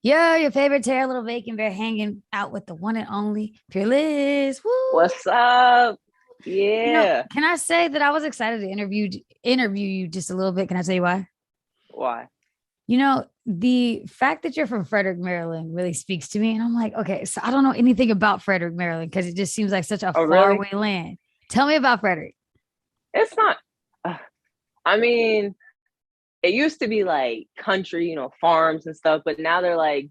Yo, your favorite Terra Little Bacon Bear hanging out with the one and only Pure Lyss. Woo! What's up? Yeah. Can I say that I was excited to interview you just a little bit? Can I tell you why? Why? The fact that you're from Frederick, Maryland really speaks to me. And I'm like, okay, so I don't know anything about Frederick, Maryland, because it just seems like such a Oh, far really? away land. Tell me about Frederick. It's not. uh, I mean, it used to be like country, farms and stuff, but now they're like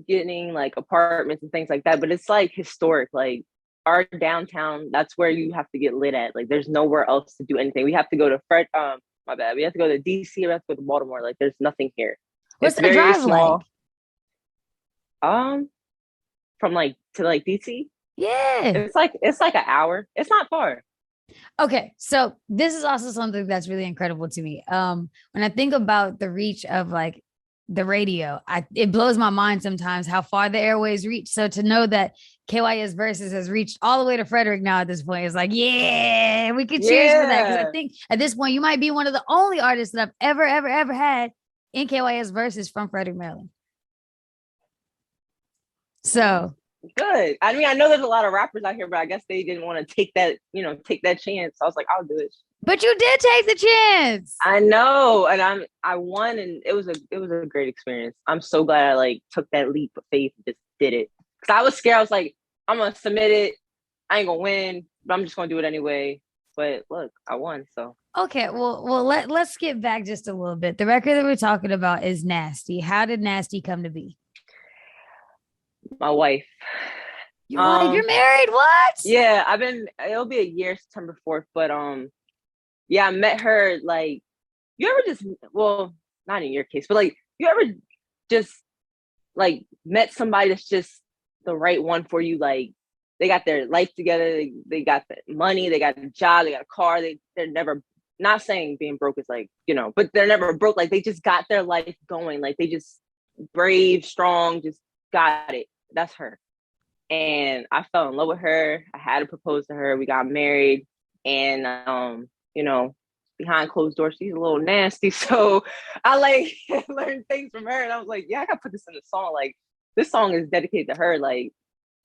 getting like apartments and things like that. But it's like historic. Like our downtown, that's where you have to get lit at. Like there's nowhere else to do anything. We have to go to my bad. We have to go to DC or we have to go to Baltimore. Like there's nothing here. What's It's that very drive small. like? From like to like DC. Yeah. It's like an hour. It's not far. Okay, so this is also something that's really incredible to me. When I think about the reach of like the radio, it blows my mind sometimes how far the airways reach. So to know that KYS Versus has reached all the way to Frederick now at this point is like, yeah, we can cheers for that. Because I Yeah. think at this point you might be one of the only artists that I've ever had in KYS Versus from Frederick, Maryland. So Good. I mean, I know there's a lot of rappers out here, but I guess they didn't want to take that chance. So I was like, I'll do it. but you did take the chance. I know, and I won, and it was a great experience. I'm so glad I like took that leap of faith and just did it. Because I was scared. I was like, I'm gonna submit it. I ain't gonna win, but I'm just gonna do it anyway. But look, I won. So Okay, well, let's skip back just a little bit. The record that we're talking about is Nasty. How did Nasty come to be? my wife. Your wife, Um, you're married. What? yeah, it'll be a year September 4th, but yeah, I met her like you ever just well, not in your case, but like you ever just like met somebody that's just the right one for you, like they got their life together, they got the money, they got a job, they got a car, they're never not saying being broke is like, but they're never broke. Like they just got their life going, like they just brave, strong, just got it. That's her. And I fell in love with her. I had to propose to her. We got married, and you know, behind closed doors, she's a little nasty. So I like learned things from her, and I was like, yeah, I gotta put this in the song. Like this song is dedicated to her. Like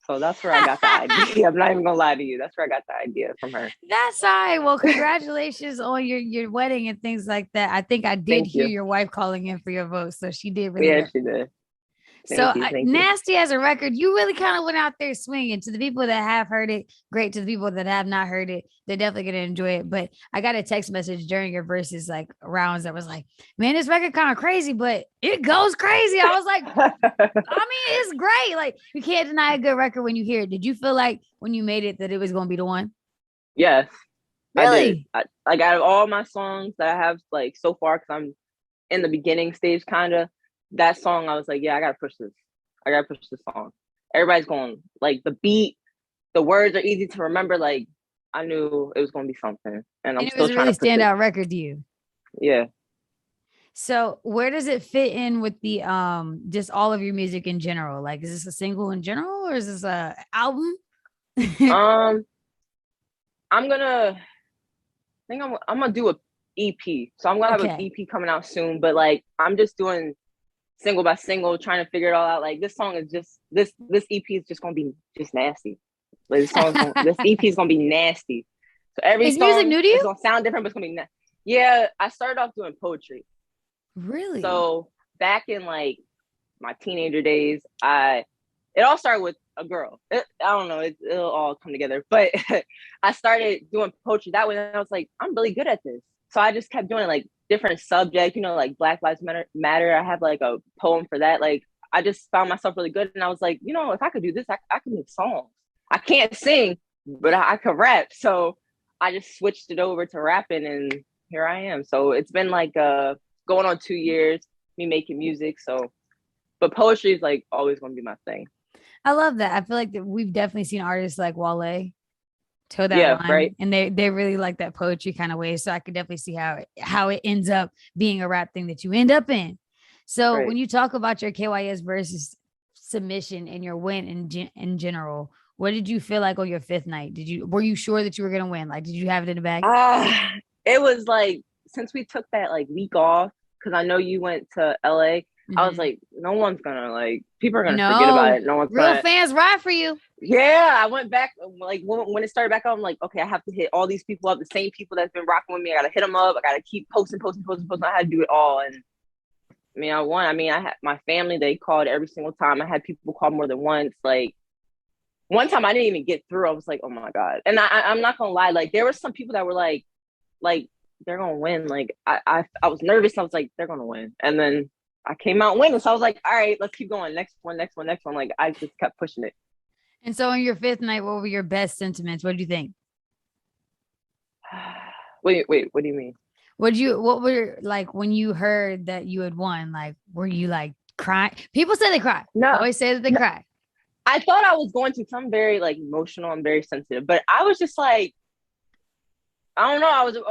so that's where I got the idea. I'm not even gonna lie to you. That's where I got the idea from her. That's all right. Well, congratulations on your wedding and things like that. I think I did Thank hear you. your wife calling in for your vote, so she did really Yeah, well. she did. So Thank you. Thank you. nasty as a record, you really kind of went out there swinging. To the people that have heard it, great. To the people that have not heard it, they're definitely gonna enjoy it. But I got a text message during your verses like rounds that was like, "Man, this record kind of crazy, but it goes crazy." I was like, I mean, it's great. Like you can't deny a good record when you hear it. Did you feel like when you made it that it was gonna be the one? Yes, I did. Really? Like out of all my songs that I have like so far, because I'm in the beginning stage, kind of that song. I was like, yeah, I gotta push this. I gotta push this song. Everybody's going like the beat, the words are easy to remember. Like I knew it was gonna be something, and And I'm it was still a trying really to push it. standout record to you. Yeah. So where does it fit in with the just all of your music in general? Like, is this a single in general or is this a album? Um, I'm gonna I think I'm gonna do a EP. So I'm gonna have an Okay. EP coming out soon. But like I'm just doing single by single, trying to figure it all out. Like this song is just this EP is just gonna be just nasty. Like this EP is gonna be nasty. So every Is music song new to is you? gonna sound different, but it's gonna be yeah. I started off doing poetry. Really? So back in like my teenager days, it all started with a girl. I don't know, it'll all come together. But I started doing poetry that way, and I was like, I'm really good at this. So I just kept doing like different subjects, like Black Lives Matter. I have like a poem for that. Like I just found myself really good, and I was like, if I could do this, I could make songs. I can't sing, but I could rap. So I just switched it over to rapping, and here I am. So it's been like going on 2 years, me making music. So, but poetry is like always going to be my thing. I love that. I feel like that we've definitely seen artists like Wale toe that Yeah, right. line and they really like that poetry kind of way. So I could definitely see how it ends up being a rap thing that you end up in. So when Right. you talk about your KYS versus submission and your win in general, what did you feel like on your fifth night? Were you sure that you were gonna win? Like, did you have it in the bag? It was like since we took that like week off, because I know you went to LA. I was like, no one's gonna like, people are gonna forget about No, it. No one's real gonna. fans ride for you. Yeah, I went back like when it started back up. I'm like, okay, I have to hit all these people up, the same people that's been rocking with me. I gotta hit them up. I gotta keep posting, posting, posting, posting. I had to do it all, and I mean, I won. I mean, I had my family. They called every single time. I had people call more than once. Like one time, I didn't even get through. I was like, oh my god. And I'm not gonna lie. Like there were some people that were like they're gonna win. Like I was nervous. I was like, they're gonna win, and then I came out winning. So I was like, all right, let's keep going. Next one, next one, next one. Like I just kept pushing it. And so on your fifth night, what were your best sentiments? What do you think? Wait. What do you mean? What were like when you heard that you had won? Like, were you like crying? People say they cry. No, Always say that they no. cry. I thought I was going to. Some very like emotional and very sensitive, but I was just like, I don't know. I was there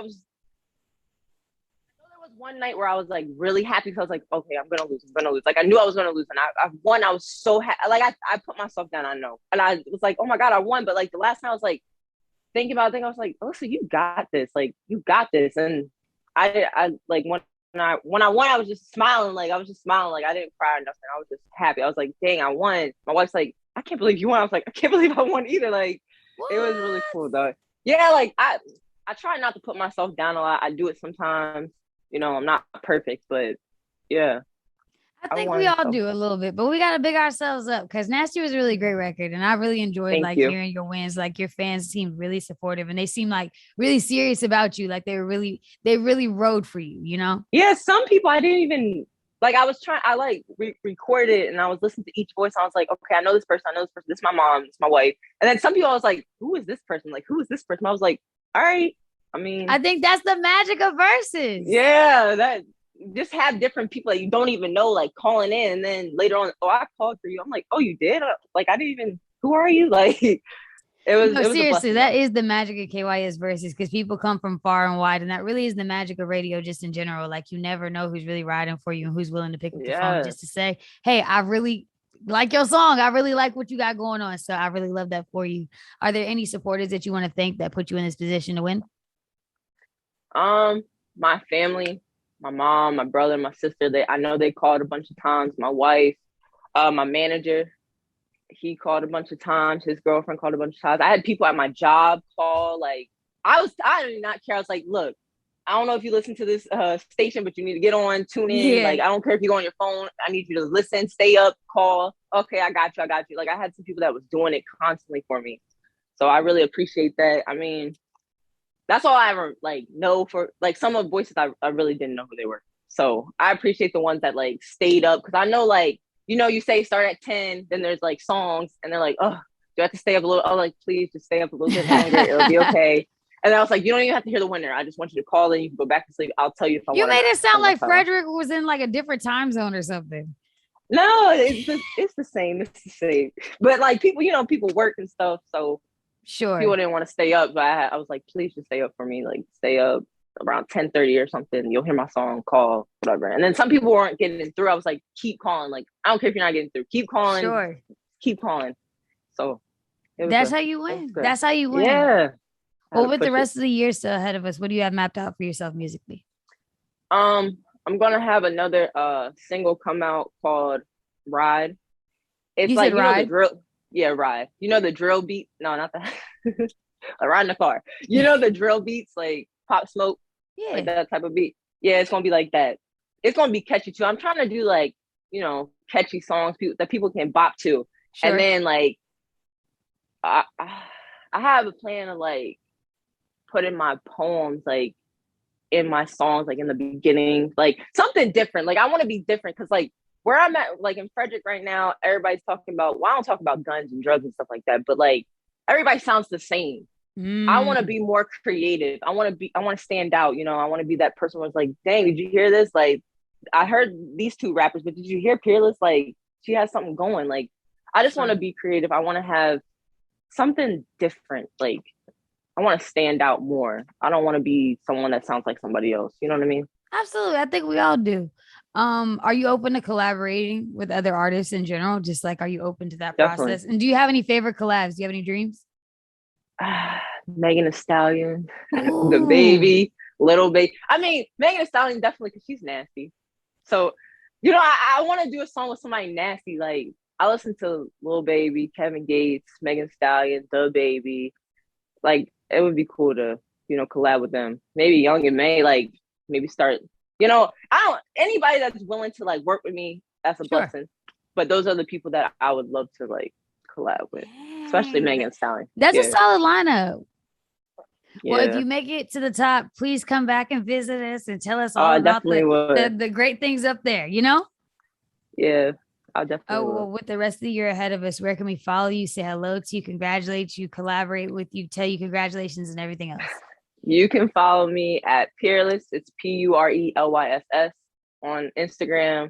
was one night where I was like really happy because I was like, okay, I'm gonna lose. I'm gonna lose. Like I knew I was gonna lose, and I won. I was so happy. Like I put myself down. I know, and I was like, oh my god, I won. But like the last time, I was like thinking about it, I was like, oh, so you got this. Like you got this. And I like when I won, I was just smiling. Like I was just smiling. Like I didn't cry or nothing. I was just happy. I was like, dang, I won. My wife's like, I can't believe you won. I was like, I can't believe I won either. Like it was really What? cool though. Yeah, like I try not to put myself down a lot. I do it sometimes. You know, I'm not perfect, but yeah, I I think we won. all So do a little bit, but we got to big ourselves up because Nasty was a really great record. And I really enjoyed thank like you. hearing your wins. Like your fans seemed really supportive and they seemed like really serious about you. Like they really rode for you, you know? Yeah, some people I didn't even like. I was trying. I like recorded it and I was listening to each voice. I was like, okay, I know this person. I know this person. This is my mom. This is my wife. And then some people I was like, who is this person? Like, who is this person? I was like, all right. I I mean, think that's the magic of verses. yeah, that just have different people that you don't even know like calling in, and then later on, oh, I called for you. I'm like, oh, you did? Like, I didn't even. Who are you? Like, No, it was a seriously, blessing that though. is the magic of KYS verses because people come from far and wide, and that really is the magic of radio just in general. Like you never know who's really riding for you and who's willing to pick up the phone Yeah. just to say, "Hey, I really like your song. I really like what you got going on." So I really love that for you. Are there any supporters that you want to thank that put you in this position to win? Um, my family, my mom, my brother, my sister, they I know they called a bunch of times. My wife, my manager, he called a bunch of times. His girlfriend called a bunch of times. I had people at my job call. Like I did not care. I was like, look, I don't know if you listen to this station, but you need to get on, tune in. Yeah, Like I don't care if you go on your phone. I need you to listen, stay up, call. Okay, I got you. I got you. Like I had some people that was doing it constantly for me. So I really appreciate that. I mean, that's all I ever like know for like some of the voices I really didn't know who they were. So I appreciate the ones that like stayed up because I know like you say start at 10, then there's like songs and they're like, oh, do I have to stay up a little? Oh, like please just stay up a little bit longer. It'll be okay. And then I was like, you don't even have to hear the winner. I just want you to call in. You can go back to sleep. I'll tell you if I you won or made not. it sound And that's like how. Frederick was in like a different time zone or something. No, it's the same. It's the same. But like people, people work and stuff. So people Sure. didn't want to stay up, but I was like, please just stay up for me. Like stay up around 10:30 or something. You'll hear my song, call, whatever. And then some people weren't getting through. I was like, keep calling. Like, I don't care if you're not getting through. Keep calling, Sure. keep calling. So That's how you it was win. good. That's how you win. Yeah. I had Well, to with the push it. rest of the year still ahead of us, what do you have mapped out for yourself musically? I'm gonna have another single come out called Ride. It's You said like, the ride? drill. Yeah, Ride. The drill beat. No, not that. I ride in the car. The drill beats like Pop Smoke, like Yeah, that type of beat. Yeah, it's gonna be like that. It's gonna be catchy too. I'm trying to do like, catchy songs that people can bop to. And sure. then like I have a plan of like putting my poems like in my songs, like in the beginning, like something different. Like I want to be different because like where I'm at, like in Frederick right now, everybody's talking about. Well, I don't talk about guns and drugs and stuff like that, but like everybody sounds the same. I want to Mm. be more creative. I want to stand out. I want to be that person who's like, dang, did you hear this? Like, I heard these two rappers, but did you hear Pure Lyss? Like, she has something going. Like, I just want to Sure. be creative. I want to have something different. Like, I want to stand out more. I don't want to be someone that sounds like somebody else. You know what I mean? Absolutely. I think we all do. Are you open to collaborating with other artists in general? Just like, are you open to that Definitely. process? And do you have any favorite collabs? Do you have any dreams? Megan Thee Stallion, the Ooh, baby, little baby. I mean, Megan Thee Stallion definitely because she's nasty. So, You know, I want to do a song with somebody nasty. Like I listen to Lil Baby, Kevin Gates, Megan Thee Stallion, The Baby. Like it would be cool to, you know, collab with them. Maybe Young and May, like maybe start, you know, I don't anybody that's willing to like work with me, that's a Sure. blessing. But those are the people that I would love to like collab with. Especially Dang, Megan Thee Stallion. that's a Yeah. solid lineup. Well, if Yeah. you make it to the top, please come back and visit us and tell us Oh, all I about definitely would. the great things up there, you know? Yeah. I definitely Oh, would. well, with the rest of the year ahead of us, where can we follow you, say hello to you, congratulate you, collaborate with you, tell you congratulations and everything else? You can follow me at Pure Lyss. It's PURELYSS on Instagram.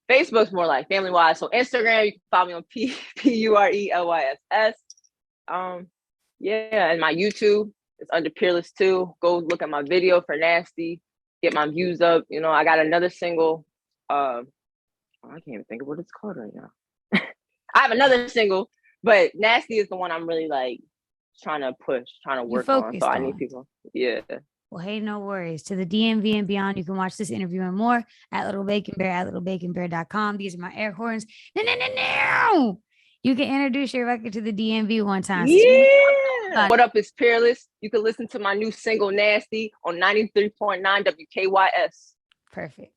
Facebook's more like family wise. So Instagram, you can follow me on PURELYSS. Yeah, and my YouTube is under Pure Lyss too. Go look at my video for Nasty. Get my views up. You know, I got another single. I can't even think of what it's called right now. I have another single, but Nasty is the one I'm really like trying to push, trying to You work on. So focused I need on. people. Yeah. Well, hey, no worries. To the DMV and beyond, you can watch this interview and more at Little Bacon Bear at littlebaconbear.com. These are my air horns. No. You can introduce your record to the DMV one time. Yeah. What up, it's Pure Lyss. You can listen to my new single Nasty on 93.9 WKYS. Perfect.